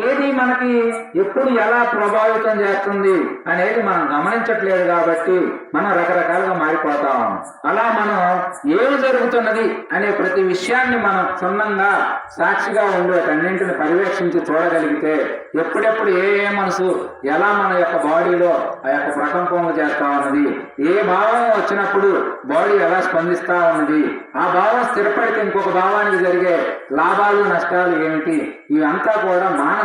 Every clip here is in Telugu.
ఏది మనకి ఎప్పుడు ఎలా ప్రభావితం చేస్తుంది అనేది మనం గమనించట్లేదు కాబట్టి మనం రకరకాలుగా మారిపోతాం. అలా మనం ఏమి జరుగుతున్నది అనే ప్రతి విషయాన్ని మనం క్షుణ్ణంగా సాక్షిగా ఉండే అన్నింటిని పర్యవేక్షించి చూడగలిగితే ఎప్పుడెప్పుడు ఏ మనసు ఎలా మన యొక్క బాడీలో ఆ యొక్క ప్రకంపనలు చేస్తా ఉన్నది, ఏ భావం వచ్చినప్పుడు బాడీ ఎలా స్పందిస్తా ఉన్నది, ఆ భావం స్థిరపడితే ఇంకొక భావానికి జరిగే లాభాలు నష్టాలు ఏమిటి, ఇవంతా కూడా మానసిక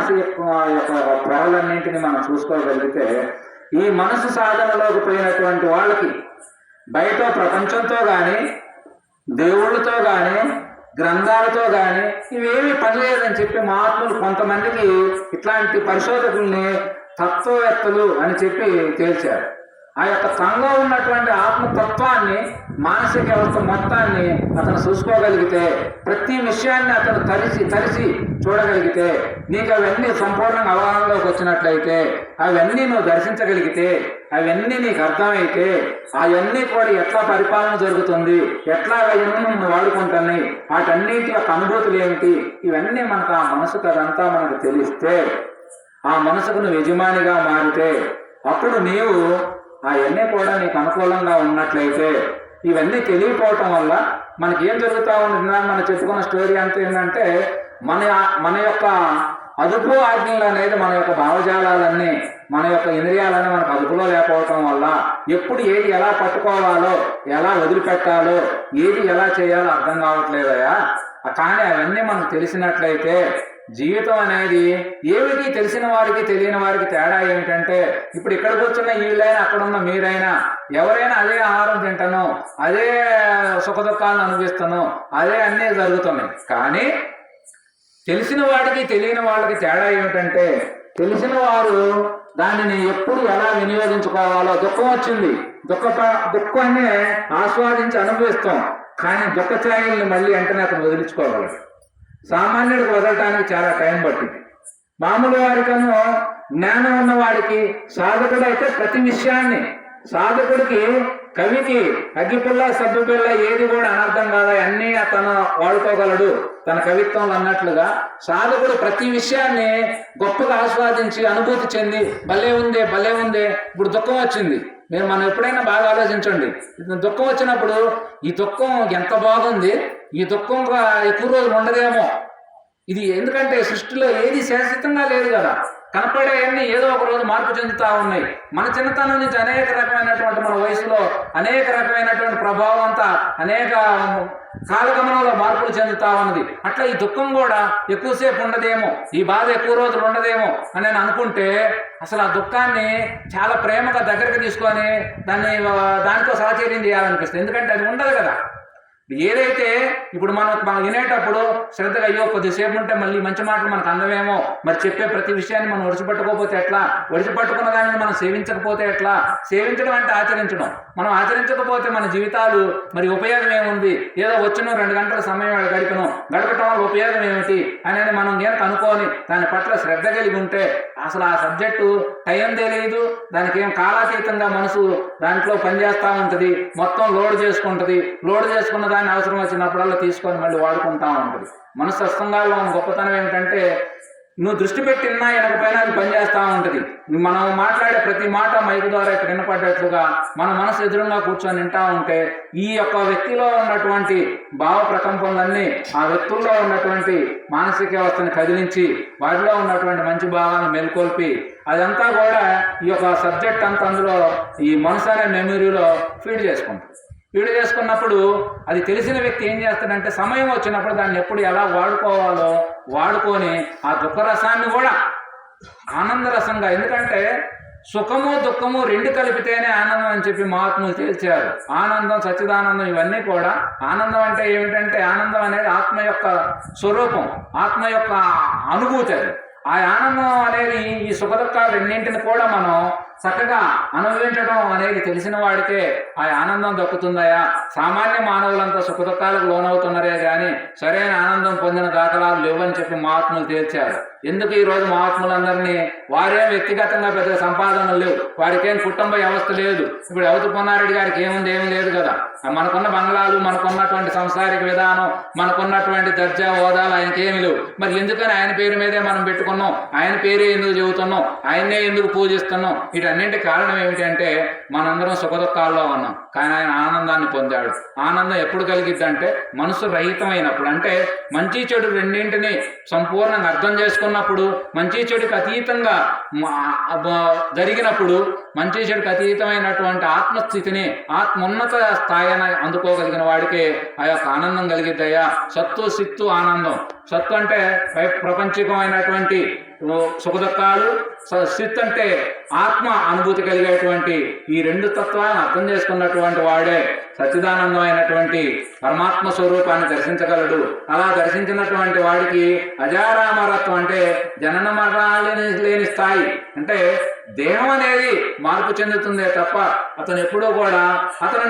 యొక్క పొరలన్నింటినీ మనం చూసుకోగలిగితే ఈ మనసు సాధనలోకి పోయినటువంటి వాళ్ళకి బయట ప్రపంచంతో కానీ దేవుళ్ళతో కానీ గ్రంథాలతో కానీ ఇవేమీ పనిలేదని చెప్పి మహాత్ములు కొంతమందికి ఇట్లాంటి పరిశోధకుల్ని తత్వవేత్తలు అని చెప్పి తేల్చారు. ఆ యొక్క తనలో ఉన్నటువంటి ఆత్మతత్వాన్ని మానసిక వ్యవస్థ మొత్తాన్ని అతను చూసుకోగలిగితే, ప్రతి విషయాన్ని అతను తరిచి చూడగలిగితే, నీకు అవన్నీ సంపూర్ణంగా అవగాహనలోకి వచ్చినట్లయితే, అవన్నీ నువ్వు దర్శించగలిగితే, అవన్నీ నీకు అర్థమైతే, అవన్నీ కూడా ఎట్లా పరిపాలన జరుగుతుంది, ఎట్లా అవన్నీ నువ్వు వాడుకుంటున్నాయి, వాటన్నిటి యొక్క అనుభూతులు ఏమిటి, ఇవన్నీ మనకు ఆ మనసుకు అదంతా మనకు తెలిస్తే, ఆ మనసుకు నువ్వు యజమానిగా మారితే, అప్పుడు నీవు అవన్నీ కూడా నీకు అనుకూలంగా ఉన్నట్లయితే, ఇవన్నీ తెలియకపోవటం వల్ల మనకి ఏం జరుగుతూ ఉంటుంది. మనం చెప్పుకున్న స్టోరీ అంతా ఏంటంటే, మన యొక్క అదుపు ఆజ్ఞలు అనేది, మన యొక్క భావజాలన్నీ, మన యొక్క ఇంద్రియాలన్నీ మనకు అదుపులో లేకపోవటం వల్ల ఎప్పుడు ఏది ఎలా పట్టుకోవాలో, ఎలా వదిలిపెట్టాలో, ఏది ఎలా చేయాలో అర్థం కావట్లేదయా. కానీ అవన్నీ మనకు తెలిసినట్లయితే జీవితం అనేది ఏమిటి తెలిసిన వారికి తెలియని వారికి తేడా ఏమిటంటే, ఇప్పుడు ఇక్కడ కూర్చున్న వీళ్ళైనా అక్కడున్న మీరైనా ఎవరైనా అదే ఆహారం తింటాను, అదే సుఖ దుఃఖాలను అనుభవిస్తాను, అదే అన్నీ జరుగుతున్నాయి. కానీ తెలిసిన వాడికి తెలియని వాళ్ళకి తేడా ఏమిటంటే, తెలిసిన వారు దానిని ఎప్పుడు ఎలా వినియోగించుకోవాలో, దుఃఖం వచ్చింది దుఃఖాన్ని ఆస్వాదించి అనుభవిస్తాం, కానీ దుఃఖ ఛాయల్ని మళ్ళీ వెంటనే అతను వదిలించుకోగలడు. సామాన్యుడికి వదలటానికి చాలా టైం పట్టింది. మామూలు వారికను జ్ఞానం ఉన్నవాడికి, సాధకుడు అయితే ప్రతి విషయాన్ని, సాధకుడికి కవికి అగ్గిపుల్ల సబ్బుపిల్ల ఏది కూడా అనర్థం కాదా, అన్నీ అతను వాడుకోగలడు తన కవిత్వంలో అన్నట్లుగా. సాధకుడు ప్రతి విషయాన్ని గొప్పగా ఆస్వాదించి అనుభూతి చెంది, భలే ఉందే. ఇప్పుడు దుఃఖం వచ్చింది, మనం ఎప్పుడైనా బాగా ఆలోచించండి. దుఃఖం వచ్చినప్పుడు ఈ దుఃఖం ఎంత బాగుంది, ఈ దుఃఖం ఎక్కువ రోజులు ఉండదేమో. ఇది ఎందుకంటే సృష్టిలో ఏది శాశ్వతంగా లేదు కదా, కనపడేవన్నీ ఏదో ఒక రోజు మార్పు చెందుతూ ఉన్నాయి. మన చిన్నతనం నుంచి అనేక రకమైనటువంటి, మన వయసులో అనేక రకమైనటువంటి ప్రభావం అంతా అనేక కాలగమనంలో మార్పులు చెందుతా ఉన్నది. అట్లా ఈ దుఃఖం కూడా ఎక్కువసేపు ఉండదేమో, ఈ బాధ ఎక్కువ రోజులు ఉండదేమో అని నేను అనుకుంటే, అసలు ఆ దుఃఖాన్ని చాలా ప్రేమగా దగ్గరికి తీసుకొని దానితో సహచర్యం చేయాలనిపిస్తుంది. ఎందుకంటే అది ఉండదు కదా. ఏదైతే ఇప్పుడు మనం వినేటప్పుడు శ్రద్ధగా, అయ్యో కొద్దిసేపు ఉంటే మళ్ళీ మంచి మాటలు మనకు అందమేమో, మరి చెప్పే ప్రతి విషయాన్ని మనం ఒడిచిపట్టుకోకపోతే ఎట్లా, ఒడిచిపట్టుకున్న దాన్ని మనం సేవించకపోతే ఎట్లా, సేవించడం అంటే ఆచరించడం, మనం ఆచరించకపోతే మన జీవితాలు మరి ఉపయోగం ఏముంది, ఏదో వచ్చిన 2 గంటల సమయం గడపడం వల్ల ఉపయోగం ఏమిటి అనేది మనం కనుక అనుకోని దాని పట్ల శ్రద్ధ కలిగి ఉంటే, అసలు ఆ సబ్జెక్టు టైం తెలియదు, దానికి ఏం కాలాతీతంగా మనసు దాంట్లో పనిచేస్తూ ఉంటుంది, మొత్తం లోడ్ చేసుకున్న దాన్ని అవసరం వచ్చినప్పుడల్లా తీసుకొని మళ్ళీ వాడుకుంటా ఉంటుంది. మనసు అస్తంగాల్లో ఉన్న గొప్పతనం ఏమిటంటే, నువ్వు దృష్టి పెట్టినా వెనకపోయినా అది పనిచేస్తూ ఉంటుంది. మనం మాట్లాడే ప్రతి మాట మైకు ద్వారా ఇక్కడ వినపడ్డట్లుగా మన మనసు ఎదురుగా కూర్చొని వింటా ఉంటే, ఈ యొక్క వ్యక్తిలో ఉన్నటువంటి భావ ప్రకంపనలన్నీ ఆ వ్యక్తుల్లో ఉన్నటువంటి మానసిక వ్యవస్థని కదిలించి వాటిలో ఉన్నటువంటి మంచి భావాలను మేల్కొల్పి, అదంతా కూడా ఈ యొక్క సబ్జెక్ట్ అంతా అందులో ఈ మనసు అనే మెమరీలో ఫీడ్ చేసుకున్నప్పుడు అది తెలిసిన వ్యక్తి ఏం చేస్తాడంటే, సమయం వచ్చినప్పుడు దాన్ని ఎప్పుడు ఎలా వాడుకోవాలో వాడుకొని ఆ దుఃఖరసాన్ని కూడా ఆనందరసంగా, ఎందుకంటే సుఖము దుఃఖము 2 కలిపితేనే ఆనందం అని చెప్పి మహాత్ములు తేల్చారు. ఆనందం, సచ్చిదానందం ఇవన్నీ కూడా, ఆనందం అంటే ఏమిటంటే, ఆనందం అనేది ఆత్మ యొక్క స్వరూపం, ఆత్మ యొక్క అనుభూతి. అది ఆ ఆనందం అనేది ఈ సుఖ దుఃఖాలు 2 కూడా మనం చక్కగా అనుభవించడం అనేది తెలిసిన వాడికే ఆ ఆనందం దక్కుతుందయా. సామాన్య మానవులంతా సుఖదుఖాలకు లోనవుతున్నారే కానీ సరైన ఆనందం పొందిన దాఖలాలు లేవని చెప్పి మహాత్ములు తేల్చారు. ఎందుకు ఈరోజు మహాత్ములందరినీ వారేం వ్యక్తిగతంగా పెద్ద సంపాదనలు లేవు, వారికేం కుటుంబ వ్యవస్థ లేదు. ఇప్పుడు అవతి పొన్నారెడ్డి గారికి ఏముంది, ఏమీ లేదు కదా. మనకున్న బంగ్లాలు, మనకున్నటువంటి సంసారిక విధానం, మనకున్నటువంటి దర్జా హోదాలు ఆయనకి ఏమి లేవు. మరి ఎందుకని ఆయన పేరు మీదే మనం పెట్టుకున్నాం, ఆయన పేరే ఎందుకు చెబుతున్నాం, ఆయన్నే ఎందుకు పూజిస్తున్నాం? వీటన్నింటి కారణం ఏమిటంటే మనందరం సుఖదుఖాల్లో ఉన్నాం, కానీ ఆయన ఆనందాన్ని పొందాడు. ఆనందం ఎప్పుడు కలిగిద్దంటే మనసు రహితమైనప్పుడు, అంటే మంచి చెడు రెండింటినీ సంపూర్ణంగా అర్థం చేసుకున్నప్పుడు, మంచి చెడుకు అతీతంగా జరిగినప్పుడు, మంచి చెడుకు అతీతమైనటువంటి ఆత్మస్థితిని, ఆత్మోన్నత స్థాయిని అందుకోగలిగిన వాడికి ఆ యొక్క ఆనందం కలిగిద్దయ్యా. సత్తు సిత్తు ఆనందం. సత్తు అంటే ప్రపంచికమైనటువంటి సుఖదుఖాలు, సిత్ అంటే ఆత్మ అనుభూతి కలిగేటువంటి ఈ రెండు తత్వాలను అర్థం చేసుకున్నటువంటి వాడే సచ్చిదానందమైనటువంటి పరమాత్మ స్వరూపాన్ని దర్శించగలడు. అలా దర్శించినటువంటి వాడికి అజారామరత్వం అంటే జనన మరణాలు లేని స్థాయి, అంటే దేహం అనేది మార్పు చెందుతుందే తప్ప అతను ఎప్పుడూ కూడా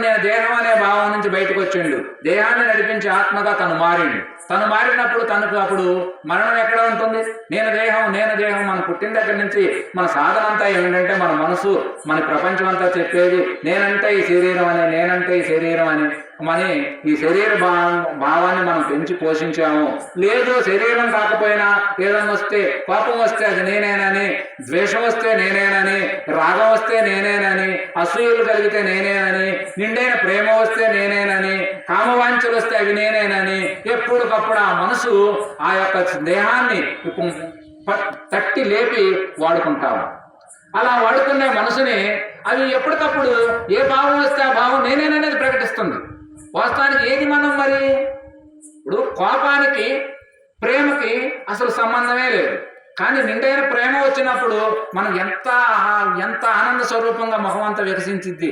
నేను దేహం అనే భావం నుంచి బయటకు వచ్చిండు. దేహాన్ని నడిపించే ఆత్మగా తను మారిండు. తను మారినప్పుడు తనకు అప్పుడు మరణం ఎక్కడ ఉంటుంది? నేను దేహం మన పుట్టిన దగ్గర నుంచి మన సాధన అంతా ఏమిటంటే మన మనసు, మన ప్రపంచం అంతా చెప్పేది నేనంటే ఈ శరీరం అని, నేనంటే ఈ శరీరం అని. ఈ శరీర భావాన్ని మనం పెంచి పోషించాము. లేదు శరీరం కాకపోయినా ఏదన్నా వస్తే, కోపం వస్తే అది నేనేనని, ద్వేషం వస్తే నేనేనని, రాగం వస్తే నేనేనని, అసూయలు కలిగితే నేనేనని, నిండైన ప్రేమ వస్తే నేనేనని, కామవాంఛలు వస్తే అవి నేనేనని ఎప్పటికప్పుడు ఆ మనసు ఆ యొక్క దేహాన్ని తట్టి లేపి వాడుకుంటాము. అలా వాడుకునే మనసుని అవి ఎప్పటికప్పుడు ఏ భావం వస్తే ఆ భావం నేనేననేది ప్రకటిస్తుంది. వాస్తవానికి ఏది మనం మరి? ఇప్పుడు కోపానికి ప్రేమకి అసలు సంబంధమే లేదు, కానీ నిండైన ప్రేమ వచ్చినప్పుడు మనం ఎంత ఆనంద స్వరూపంగా ముఖం అంతా వికసించిద్ది.